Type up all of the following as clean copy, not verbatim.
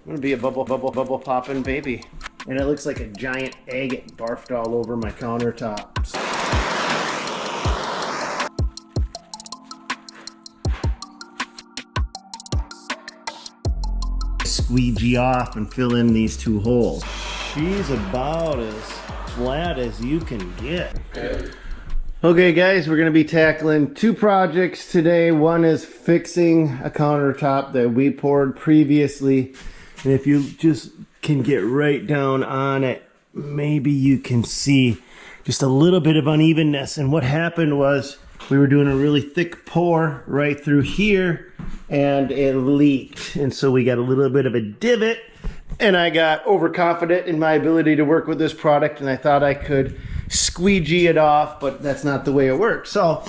I'm gonna be a bubble popping baby. And it looks like a giant agate barfed all over my countertops. Squeegee off and fill in these two holes. She's about as flat as you can get. Okay guys, we're gonna be tackling two projects today. One is fixing a countertop that we poured previously. And if you just can get right down on it, maybe you can see just a little bit of unevenness. And what happened was we were doing a really thick pour right through here and it leaked. And so we got a little bit of a divot, and I got overconfident in my ability to work with this product, and I thought I could squeegee it off, but that's not the way it works. So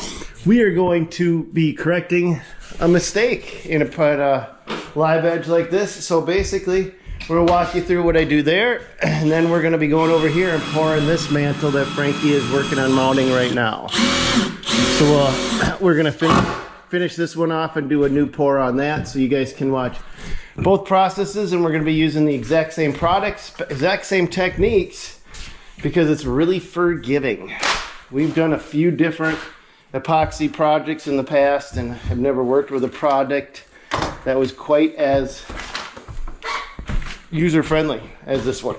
we are going to be correcting a mistake in a live edge like this. So basically, we're gonna walk you through what I do there, and then we're gonna be going over here and pouring this mantle that Frankie is working on mounting right now. So we're gonna finish this one off and do a new pour on that, so you guys can watch both processes. And we're gonna be using the exact same products, exact same techniques, because it's really forgiving. We've done a few different epoxy projects in the past, and have never worked with a product that was quite as user-friendly as this one.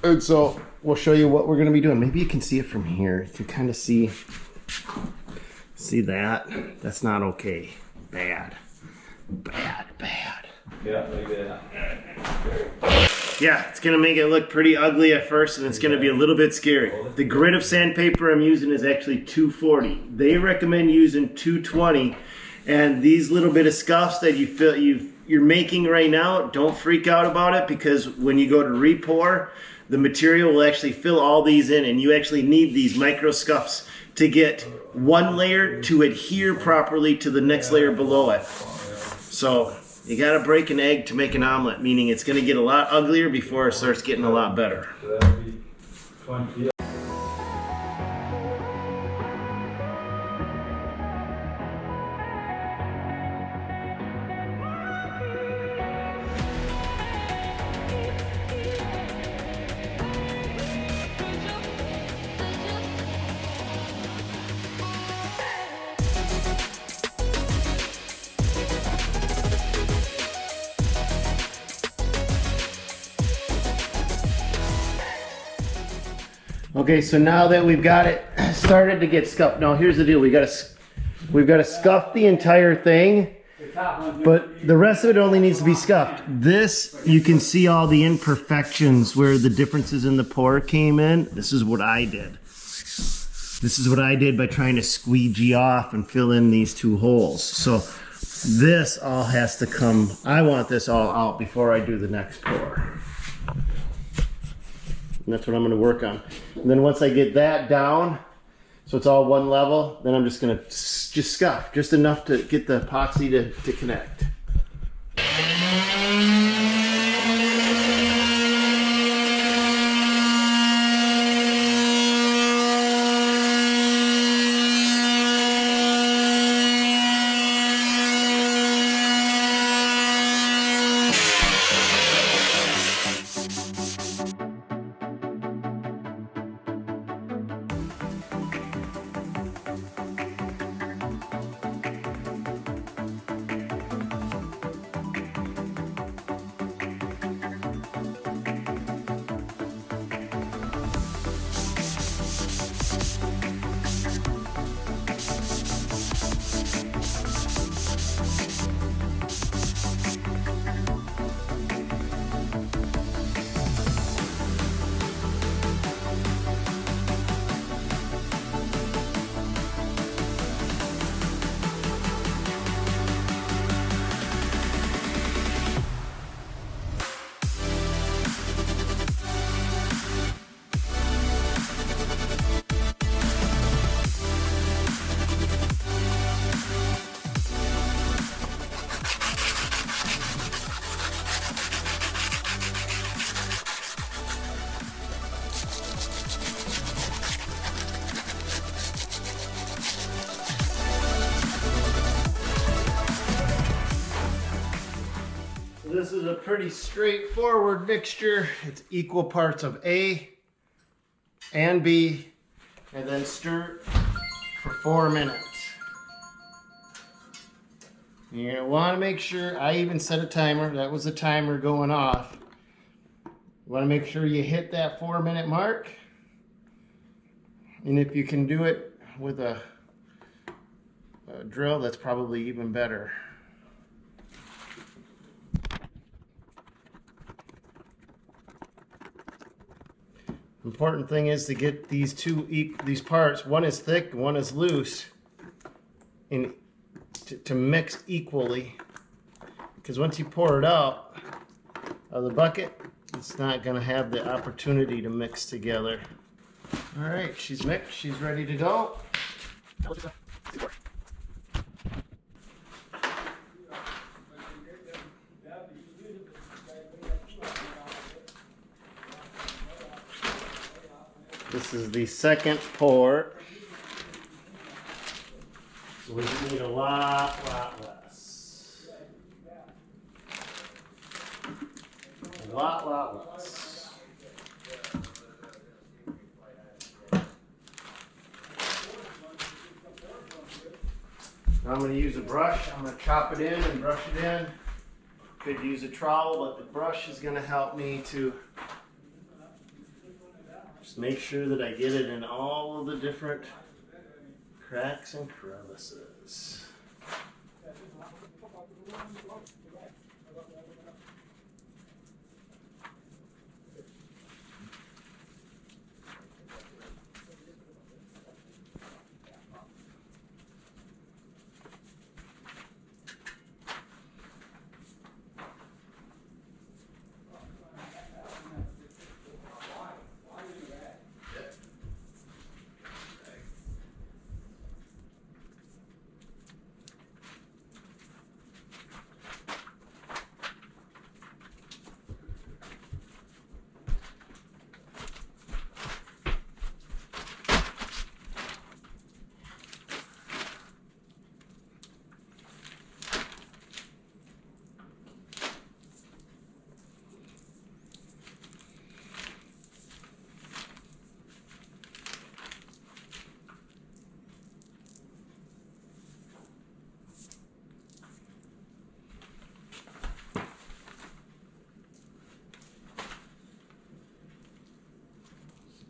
And so we'll show you what we're going to be doing. Maybe you can see it from here. You can kind of see that. That's not okay. Bad. Yeah, like that. Yeah, it's going to make it look pretty ugly at first, and it's going to be a little bit scary. The grit of sandpaper I'm using is actually 240. They recommend using 220. And these little bit of scuffs that you feel you're making right now, don't freak out about it, because when you go to re-pour, the material will actually fill all these in, and you actually need these micro scuffs to get one layer to adhere properly to the next layer below it. So you got to break an egg to make an omelet, meaning it's going to get a lot uglier before it starts getting a lot better. So that would be 20. Okay, so now that we've got it started to get scuffed, now here's the deal: we've got to scuff the entire thing, but the rest of it only needs to be scuffed. This, you can see all the imperfections where the differences in the pour came in. This is what I did. This is what I did by trying to squeegee off and fill in these two holes. So this all has to come. I want this all out before I do the next pour. And that's what I'm going to work on. And then once I get that down, so it's all one level, then I'm just going to just scuff, just enough to get the epoxy to connect. This is a pretty straightforward mixture. It's equal parts of A and B, and then stir for 4 minutes. You're gonna want to make sure, I even set a timer, that was the timer going off. You want to make sure you hit that 4-minute mark. And if you can do it with a drill, that's probably even better. Important thing is to get these these parts, one is thick, one is loose, and to mix equally, because once you pour it out of the bucket, it's not going to have the opportunity to mix together. All right, she's mixed, she's ready to go. This is the second pour. So we need a lot less. A lot less. Now I'm going to use a brush. I'm going to chop it in and brush it in. Could use a trowel, but the brush is going to help me to just make sure that I get it in all of the different cracks and crevices.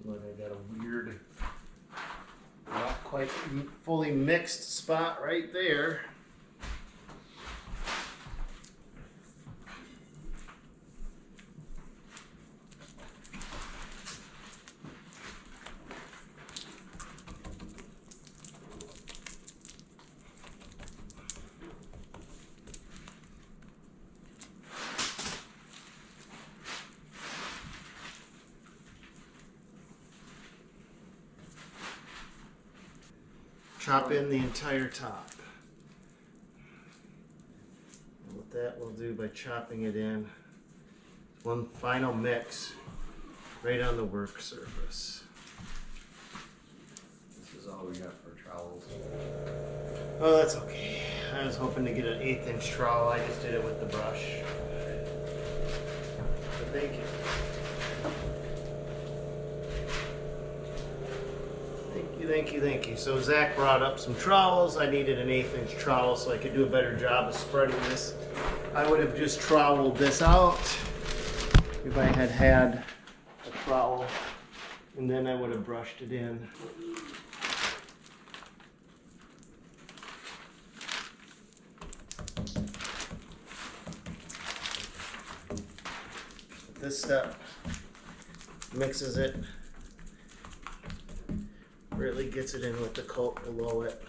Look, I got a weird, not quite fully mixed spot right there. Chop in the entire top. And what that will do by chopping it in, one final mix right on the work surface. This is all we got for trowels. Oh, that's okay. I was hoping to get an 1/8 inch trowel. I just did it with the brush. But thank you. Thank you. So Zach brought up some trowels. I needed an 1/8 inch trowel so I could do a better job of spreading this. I would have just troweled this out if I had had a trowel, and then I would have brushed it in. This step mixes it, really gets it in with the coat below it.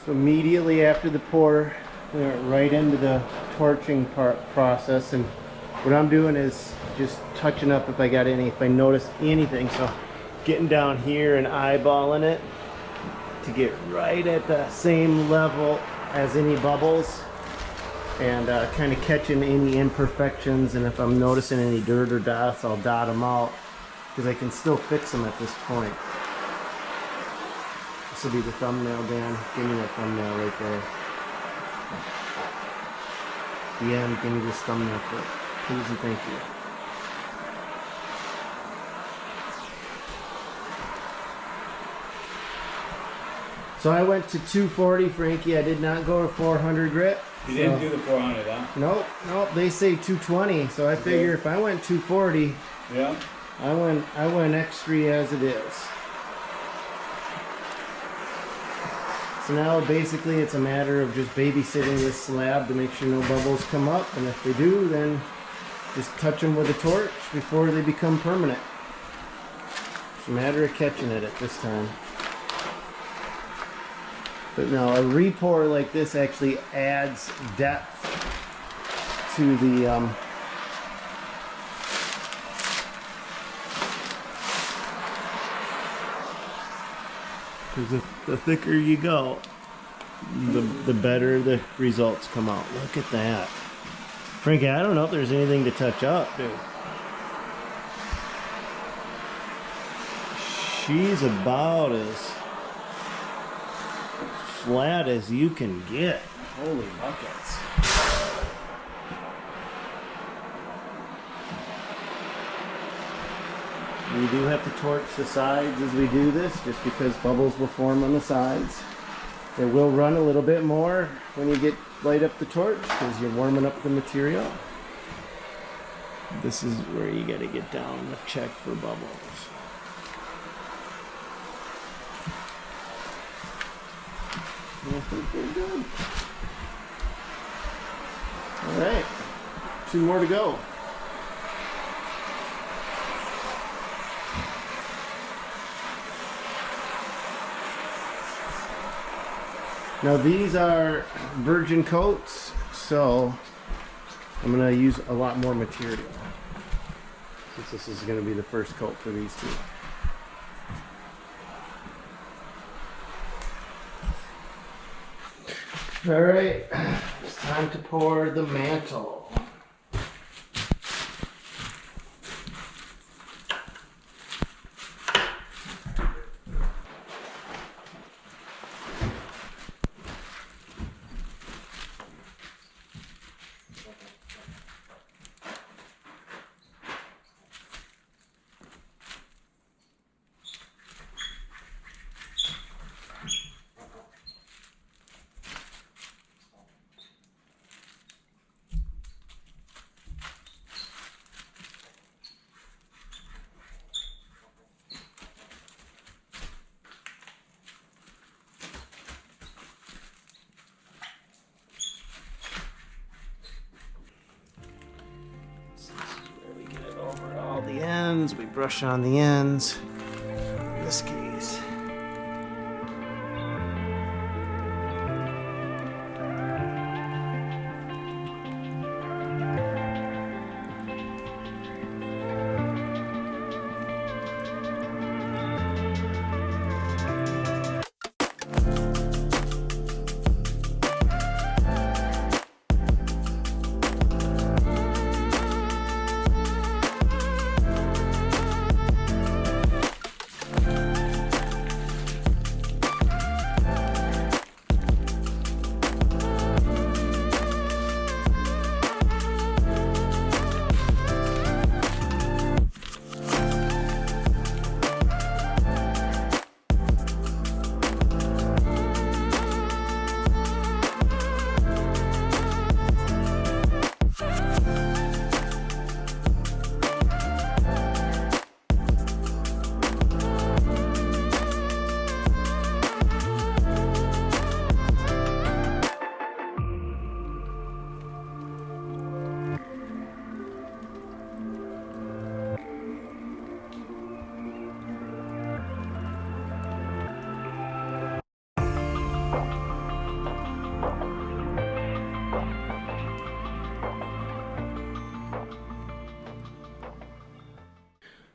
So immediately after the pour, we went right into the torching process, and what I'm doing is just touching up if I notice anything. So getting down here and eyeballing it to get right at the same level as any bubbles, and kind of catching any imperfections, and if I'm noticing any dirt or dots, I'll dot them out because I can still fix them at this point. This will be the thumbnail, Dan. Give me that thumbnail right there. Yeah, give me this thumbnail clip. Please and thank you. So I went to 240, Frankie. I did not go to 400 grit. You didn't do the 400, huh? Nope. They say 220. So I figure if I went 240, yeah, I went extra as it is. So now basically it's a matter of just babysitting this slab to make sure no bubbles come up, and if they do, then just touch them with a torch before they become permanent. It's a matter of catching it at this time. But no, a re-pour like this actually adds depth to the because the thicker you go, the better the results come out. Look at that. Frankie, I don't know if there's anything to touch up, dude. She's about as flat as you can get. Holy buckets. We do have to torch the sides as we do this, just because bubbles will form on the sides. It will run a little bit more when you light up the torch because you're warming up the material. This is where you got to get down to check for bubbles. I think we're good. All right, 2 more to go. Now these are virgin coats, so I'm going to use a lot more material since this is going to be the first coat for these two. All right, it's time to pour the mantle. The ends, we brush on the ends in this case.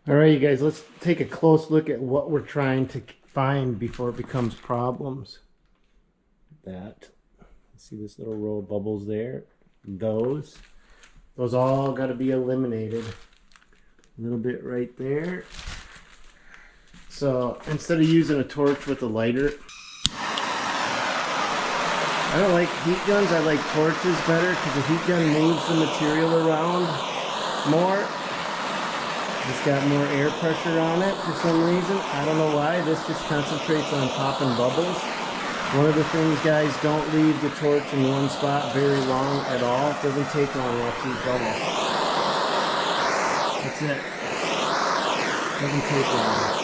All right, you guys, let's take a close look at what we're trying to find before it becomes problems. See this little row of bubbles there? Those all got to be eliminated. A little bit right there. So instead of using a torch with a lighter, I don't like heat guns. I like torches better because the heat gun moves the material around more. It's got more air pressure on it for some reason. I don't know why. This just concentrates on popping bubbles. One of the things, guys, don't leave the torch in one spot very long at all. It doesn't take long to watch these bubbles. That's it. Doesn't take long.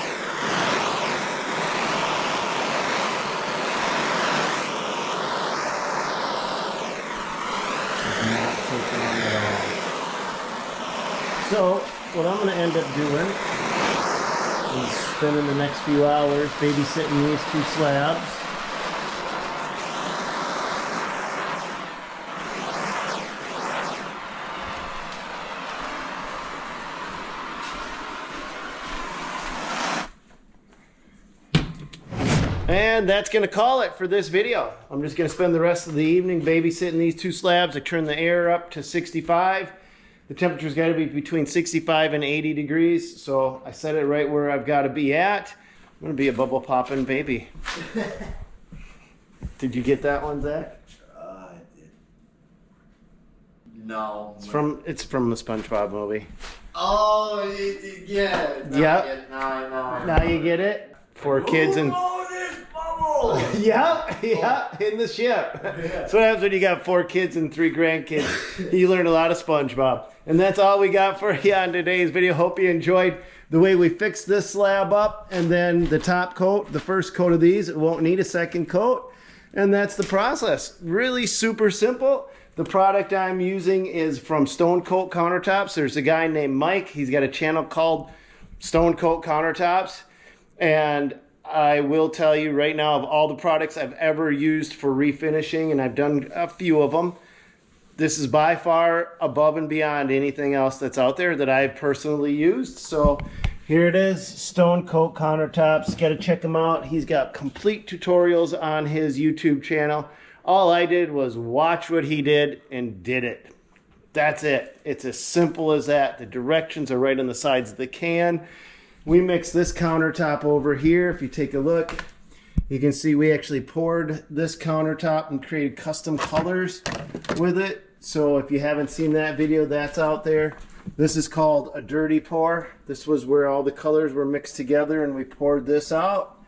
Does not take long at all. So, what I'm going to end up doing is spending the next few hours babysitting these two slabs. And that's going to call it for this video. I'm just going to spend the rest of the evening babysitting these two slabs. I turned the air up to 65. The temperature's got to be between 65 and 80 degrees. So I set it right where I've got to be at. I'm going to be a bubble popping baby. Did you get that one, Zach? I did. No. It's from the SpongeBob movie. Oh, yeah. Yep. No. Now you get it? 4 kids and... Yep, in the ship. Yeah. So what happens when you got 4 kids and 3 grandkids. You learn a lot of SpongeBob. And that's all we got for you on today's video. Hope you enjoyed the way we fixed this slab up. And then the top coat, the first coat of these, it won't need a second coat. And that's the process. Really super simple. The product I'm using is from Stone Coat Countertops. There's a guy named Mike. He's got a channel called Stone Coat Countertops. And I will tell you right now, of all the products I've ever used for refinishing, and I've done a few of them, this is by far above and beyond anything else that's out there that I've personally used. So here it is, Stone Coat Countertops. Got to check him out. He's got complete tutorials on his YouTube channel. All I did was watch what he did and did it. That's it. It's as simple as that. The directions are right on the sides of the can. We mixed this countertop over here. If you take a look, you can see we actually poured this countertop and created custom colors with it. So if you haven't seen that video, that's out there. This is called a dirty pour. This was where all the colors were mixed together and we poured this out.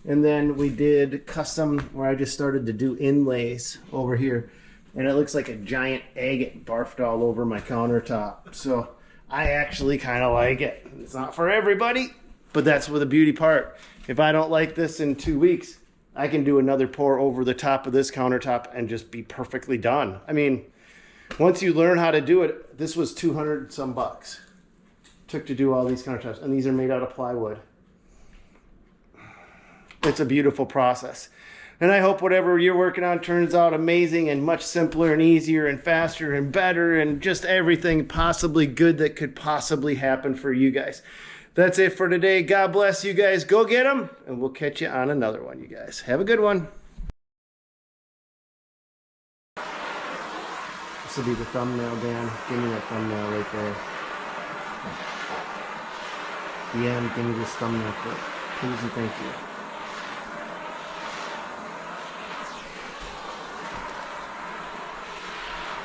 And then we did custom, where I just started to do inlays over here. And it looks like a giant agate barfed all over my countertop. So I actually kind of like it. It's not for everybody, but that's the beauty part. If I don't like this in 2 weeks, I can do another pour over the top of this countertop and just be perfectly done. I mean, once you learn how to do it, this was 200 some bucks. Took to do all these countertops, and these are made out of plywood. It's a beautiful process. And I hope whatever you're working on turns out amazing and much simpler and easier and faster and better and just everything possibly good that could possibly happen for you guys. That's it for today. God bless you guys. Go get them, and we'll catch you on another one, you guys. Have a good one. This will be the thumbnail, Dan. Give me that thumbnail right there. Yeah, give me this thumbnail clip. Please and thank you.